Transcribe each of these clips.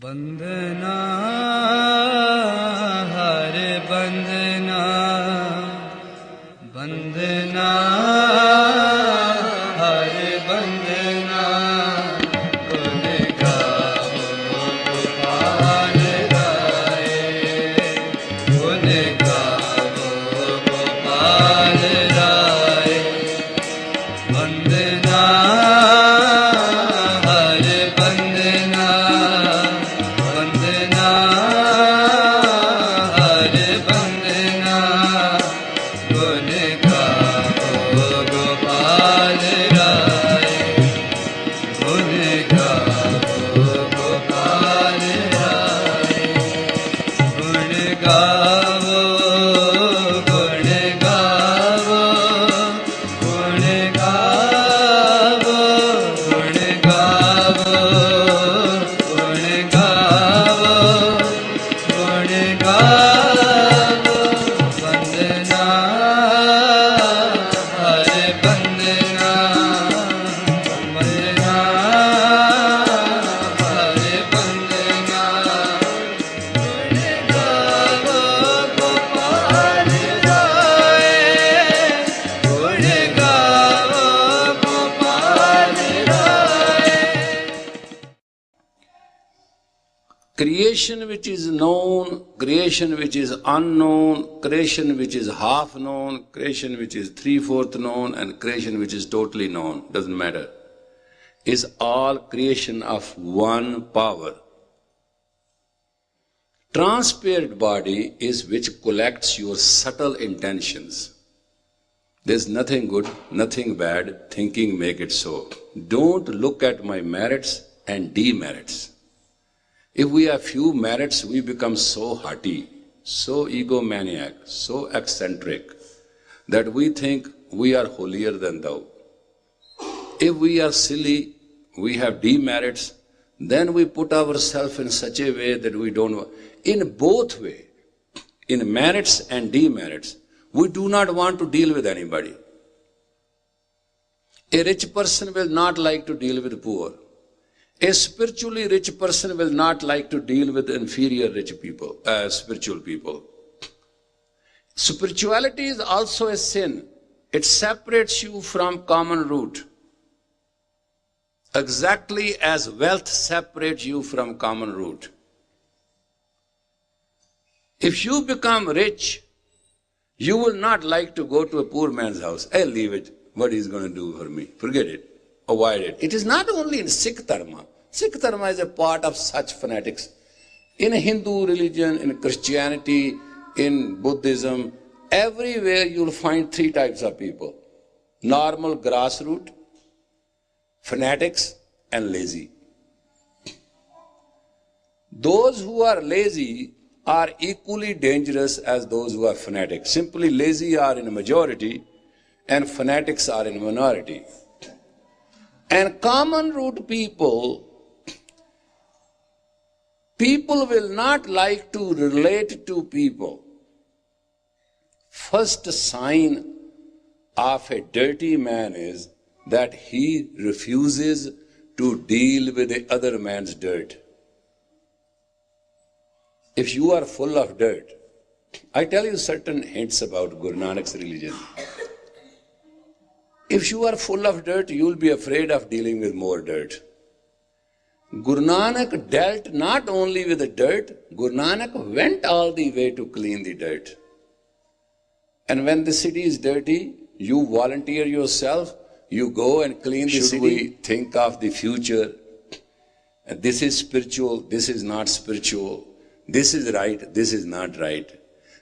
बंदना हर बंदना बंदना हर बंदना गुण गावो गोपाल राय गुण गावो गोपाल राय बंदना हर बंदना बंदना हर बंदना गुण गावो गोपाल राय गुण गावो गोपाल राय गुण गावो गुण गावो गुण गावो गुण गावो गुण गावो गुण गावो बंदना हर बंदना बंदना हर बंदना गुण गावो गोपाल राय गुण गावो Gopal Rai Creation which is known, creation which is unknown, creation which is half known, creation which is 3/4 known, and creation which is totally known, doesn't matter, is all creation of one power. Transparent body is which collects your subtle intentions. There's nothing good, nothing bad, thinking make it so. Don't look at my merits and demerits. If we have few merits, we become so haughty, so egomaniac, so eccentric, that we think we are holier than thou. If we are silly, we have demerits, then we put ourselves in such a way that we don't. In both way, in merits and demerits, we do not want to deal with anybody. A rich person will not like to deal with poor. A spiritually rich person will not like to deal with inferior rich people, spiritual people. Spirituality is also a sin. It separates you from common root. Exactly as wealth separates you from common root. If you become rich, you will not like to go to a poor man's house. I'll leave it. What he's going to do for me? Forget it. Avoid it. It is not only in Sikh Dharma. Sikh Dharma is a part of such fanatics. In Hindu religion, in Christianity, in Buddhism, everywhere you'll find three types of people. Normal grassroots, fanatics, and lazy. Those who are lazy are equally dangerous as those who are fanatics. Simply lazy are in a majority and fanatics are in a minority. And common root people will not like to relate to people. First sign of a dirty man is that he refuses to deal with the other man's dirt. If you are full of dirt, I tell you certain hints about Guru Nanak's religion. If you are full of dirt, you will be afraid of dealing with more dirt. Guru Nanak dealt not only with the dirt, Guru Nanak went all the way to clean the dirt. And when the city is dirty, you volunteer yourself, you go and clean the city. We think of the future. This is spiritual, this is not spiritual. This is right, this is not right.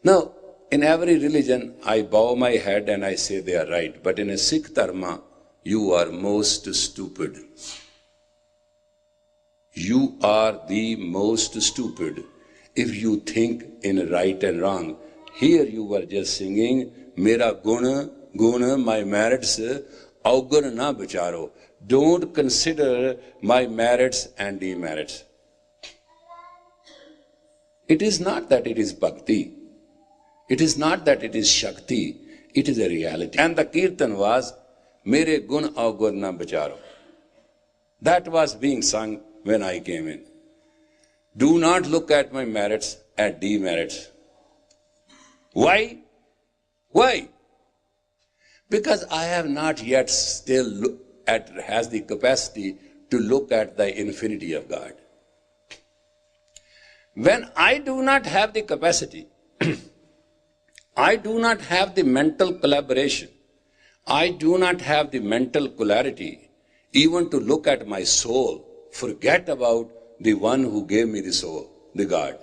Now, in every religion, I bow my head and I say they are right. But in a Sikh Dharma, you are most stupid. You are the most stupid if you think in right and wrong. Here you were just singing, Mera guna, my merits, augur na bicharo. Don't consider my merits and demerits. It is not that it is bhakti. It is not that it is Shakti, it is a reality. And the Kirtan was, Mere gun augur na bicharo. That was being sung when I came in. Do not look at my merits and demerits. Why? Why? Because I have not yet has the capacity to look at the infinity of God. When I do not have the capacity, I do not have the mental collaboration, I do not have the mental clarity even to look at my soul, forget about the one who gave me the soul, the God.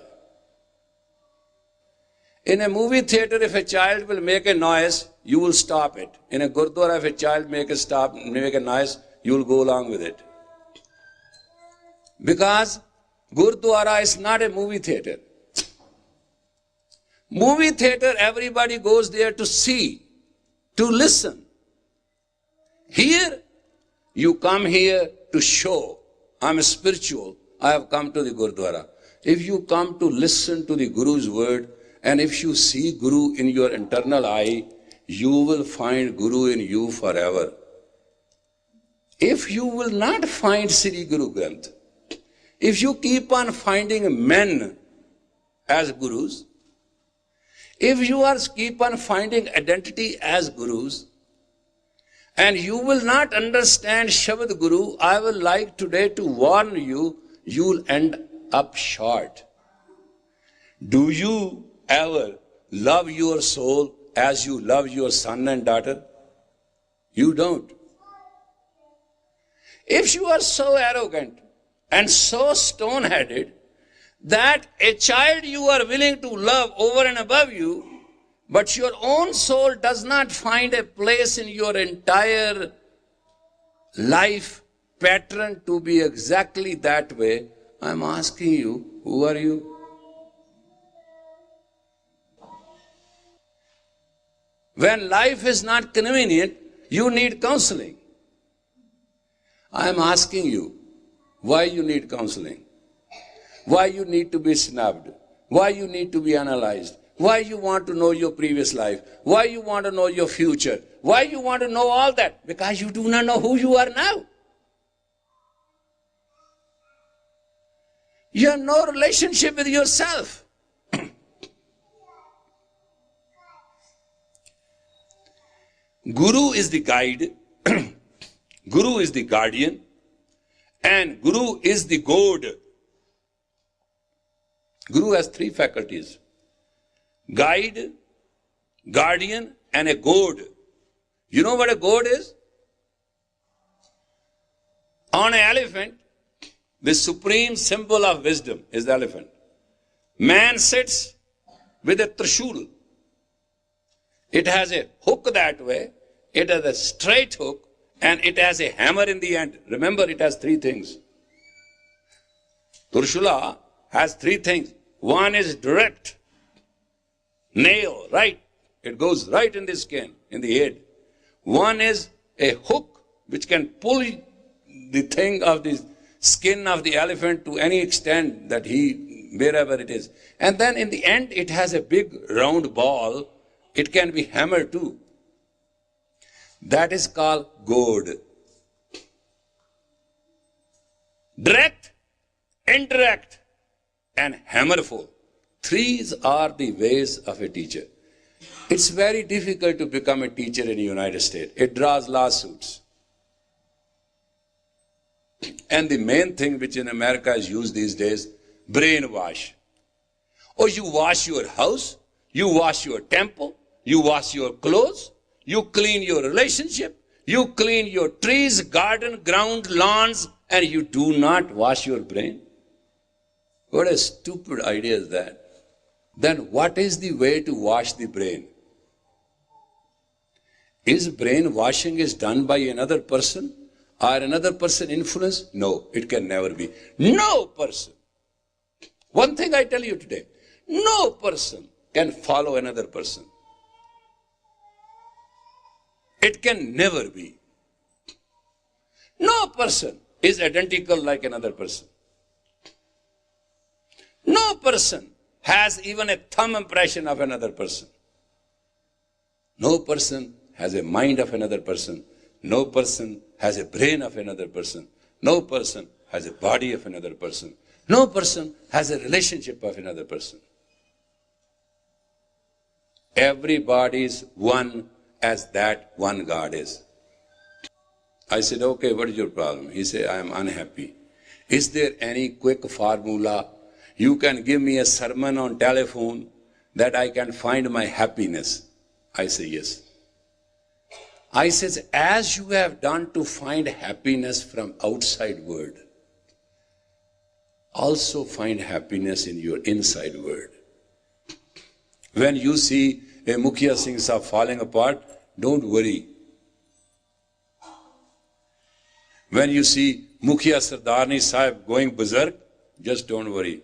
In a movie theater, if a child will make a noise, you will stop it. In a gurdwara, if a child make a noise, you will go along with it. Because gurdwara is not a movie theater. Movie theater, everybody goes there to see, to listen. Here, you come here to show, I'm spiritual, I have come to the Gurdwara. If you come to listen to the Guru's word, and if you see Guru in your internal eye, you will find Guru in you forever. If you will not find Sri Guru Granth, if you keep on finding men as Gurus, if you keep on finding identity as Gurus, and you will not understand Shabad Guru, I will like today to warn you, you will end up short. Do you ever love your soul as you love your son and daughter? You don't. If you are so arrogant and so stone-headed that a child you are willing to love over and above you, but your own soul does not find a place in your entire life pattern to be exactly that way, I'm asking you, who are you? When life is not convenient, you need counseling. I'm asking you, why you need counseling? Why you need to be snubbed? Why you need to be analyzed? Why you want to know your previous life? Why you want to know your future? Why you want to know all that? Because you do not know who you are now. You have no relationship with yourself. Guru is the guide, Guru is the guardian, and Guru is the goad. Guru has three faculties: guide, guardian, and a goad. You know what a goad is? On an elephant, the supreme symbol of wisdom is the elephant. Man sits with a trishul. It has a hook that way, it has a straight hook, and it has a hammer in the end. Remember, it has three things. Trishula has three things. One is direct, nail, right? It goes right in the skin, in the head. One is a hook which can pull the thing of the skin of the elephant to any extent that wherever it is. And then in the end, it has a big round ball. It can be hammered too. That is called goad. Direct, indirect, and hammerful. These are the ways of a teacher. It's very difficult to become a teacher in the United States. It draws lawsuits. And the main thing which in America is used these days, brainwash. Or you wash your house, you wash your temple, you wash your clothes, you clean your relationship, you clean your trees, garden, ground, lawns, and you do not wash your brain. What a stupid idea is that? Then what is the way to wash the brain? Is brain washing is done by another person? Or another person influence? No, it can never be. No person. One thing I tell you today, no person can follow another person. It can never be. No person is identical like another person. No person has even a thumb impression of another person. No person has a mind of another person. No person has a brain of another person. No person has a body of another person. No person has a relationship of another person. Everybody is one as that one God is. I said, okay, what is your problem? He said, I am unhappy. Is there any quick formula? You can give me a sermon on telephone that I can find my happiness. I say, yes. I says, as you have done to find happiness from outside world, also find happiness in your inside world. When you see a Mukhya Singh Sahib falling apart, don't worry. When you see Mukhya Sardarni Sahib going berserk, just don't worry.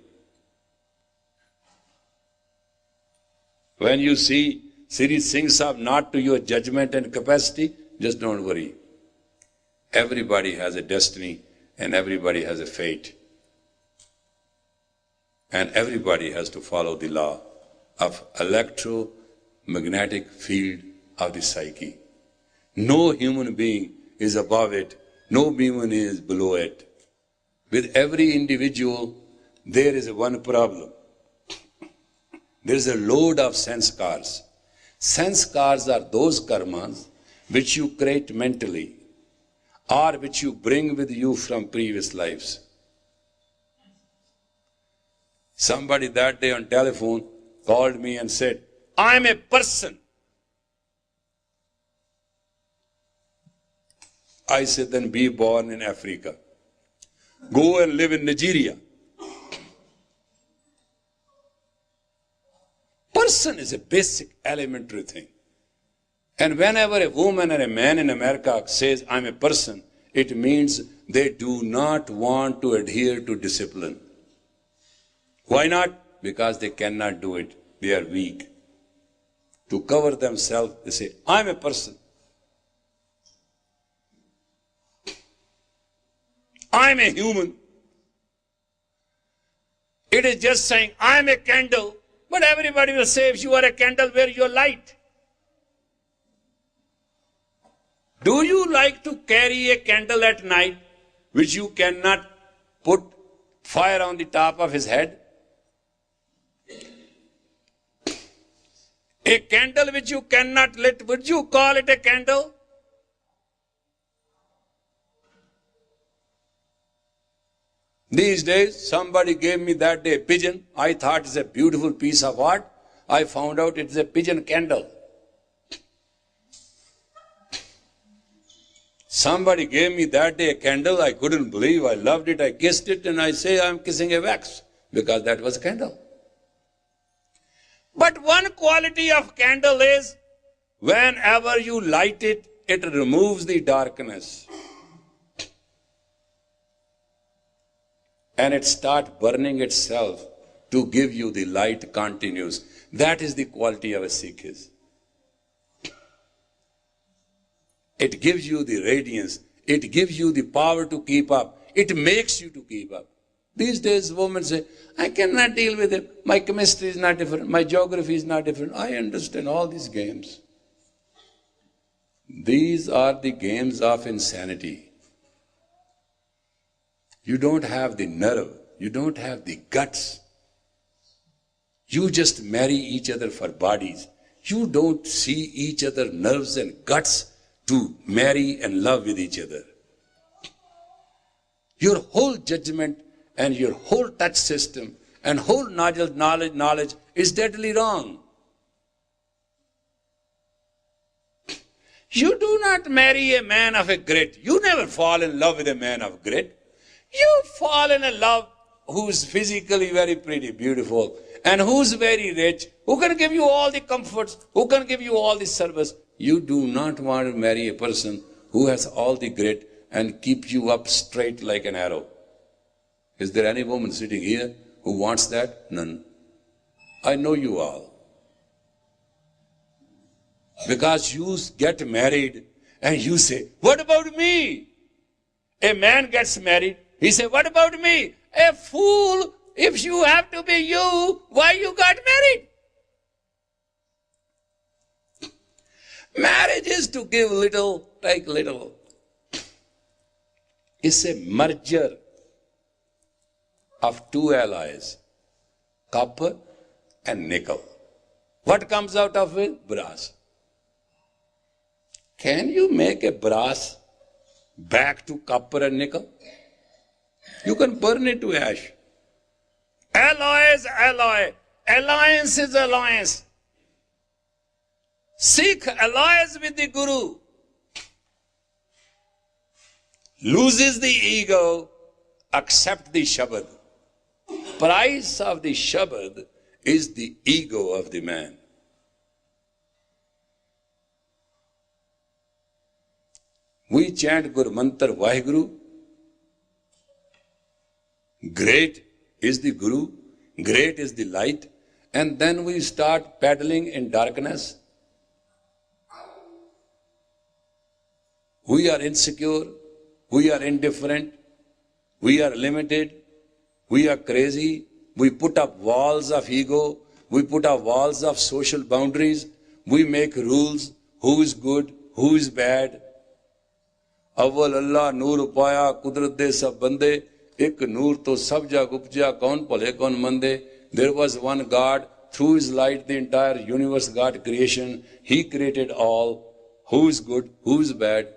When you see Sri Singh Sahib not to your judgment and capacity, just don't worry. Everybody has a destiny and everybody has a fate. And everybody has to follow the law of electromagnetic field of the psyche. No human being is above it. No human is below it. With every individual, there is one problem. There is a load of sanskars. Sanskars are those karmas which you create mentally or which you bring with you from previous lives. Somebody that day on telephone called me and said, I am a person. I said, then be born in Africa. Go and live in Nigeria. Person is a basic elementary thing. And whenever a woman or a man in America says, I'm a person, it means they do not want to adhere to discipline. Why not? Because they cannot do it. They are weak. To cover themselves, they say, I'm a person. I'm a human. It is just saying, I'm a candle. But everybody will say, if you are a candle, where is your light? Do you like to carry a candle at night, which you cannot put fire on the top of his head? A candle which you cannot lit, would you call it a candle? These days, somebody gave me that day a pigeon. I thought it's a beautiful piece of art. I found out it's a pigeon candle. Somebody gave me that day a candle. I couldn't believe. I loved it. I kissed it and I say I'm kissing a wax because that was a candle. But one quality of candle is whenever you light it, it removes the darkness. And it starts burning itself to give you the light continuous. That is the quality of a Sikh. It gives you the radiance. It gives you the power to keep up. It makes you to keep up. These days women say, I cannot deal with it. My chemistry is not different. My geography is not different. I understand all these games. These are the games of insanity. You don't have the nerve. You don't have the guts. You just marry each other for bodies. You don't see each other nerves and guts to marry and love with each other. Your whole judgment and your whole touch system and whole knowledge is deadly wrong. You do not marry a man of a grit. You never fall in love with a man of grit. You fall in a love who's physically very pretty, beautiful, and who's very rich, who can give you all the comforts, who can give you all the service. You do not want to marry a person who has all the grit and keep you up straight like an arrow. Is there any woman sitting here who wants that? None. I know you all. Because you get married and you say, what about me? A man gets married. He said, what about me? A fool, if you have to be you, why you got married? Marriage is to give little, take little. It's a merger of two alloys, copper and nickel. What comes out of it? Brass. Can you make a brass back to copper and nickel? You can burn it to ash. Alloy is alloy. Alliance is alliance. Seek alliance with the Guru. Loses the ego, accept the Shabad. Price of the Shabad is the ego of the man. We chant Guru Mantra Vaheguru. Great is the Guru, great is the light, and then we start paddling in darkness. We are insecure, we are indifferent, we are limited, we are crazy, we put up walls of ego, we put up walls of social boundaries, we make rules, who is good, who is bad. Awal Allah noor upaya kudrat de sab bande. Ek noor to sab jag upja, kaun phale kaun mande. There was one God, through his light the entire universe got creation. He created all. Who is good, who is bad?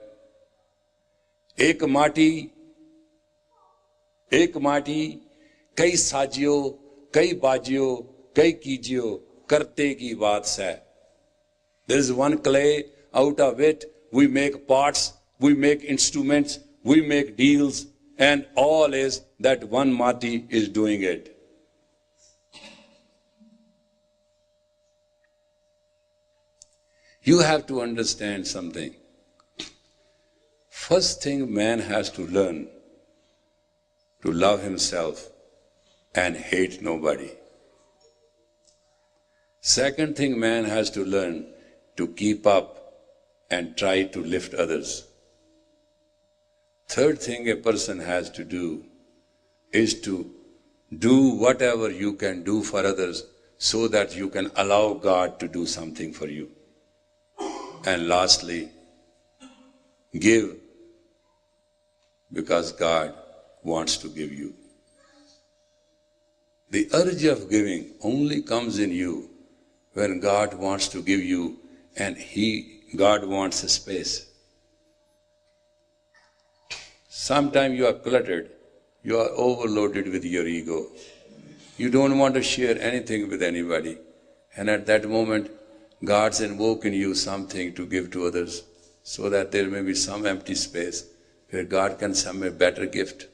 Ek mati, kai sajiyo, kai bajiyo, kai kijiyo, karte ki baat hai. There is one clay, out of it we make pots, we make instruments, we make deals, and all is that one Mati is doing it. You have to understand something. First thing man has to learn to love himself and hate nobody. Second thing man has to learn to keep up and try to lift others. Third thing a person has to do is to do whatever you can do for others so that you can allow God to do something for you. And lastly, give because God wants to give you. The urge of giving only comes in you when God wants to give you and God wants a space. Sometimes you are cluttered, you are overloaded with your ego. You don't want to share anything with anybody. And at that moment, God's invoking you something to give to others so that there may be some empty space where God can send a better gift.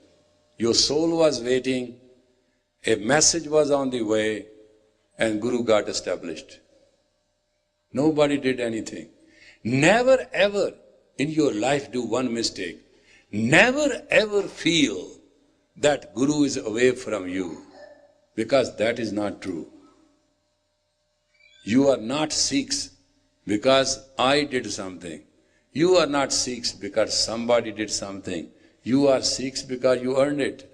Your soul was waiting, a message was on the way, and Guru got established. Nobody did anything. Never ever in your life do one mistake. Never ever feel that Guru is away from you, because that is not true. You are not Sikhs because I did something. You are not Sikhs because somebody did something. You are Sikhs because you earned it.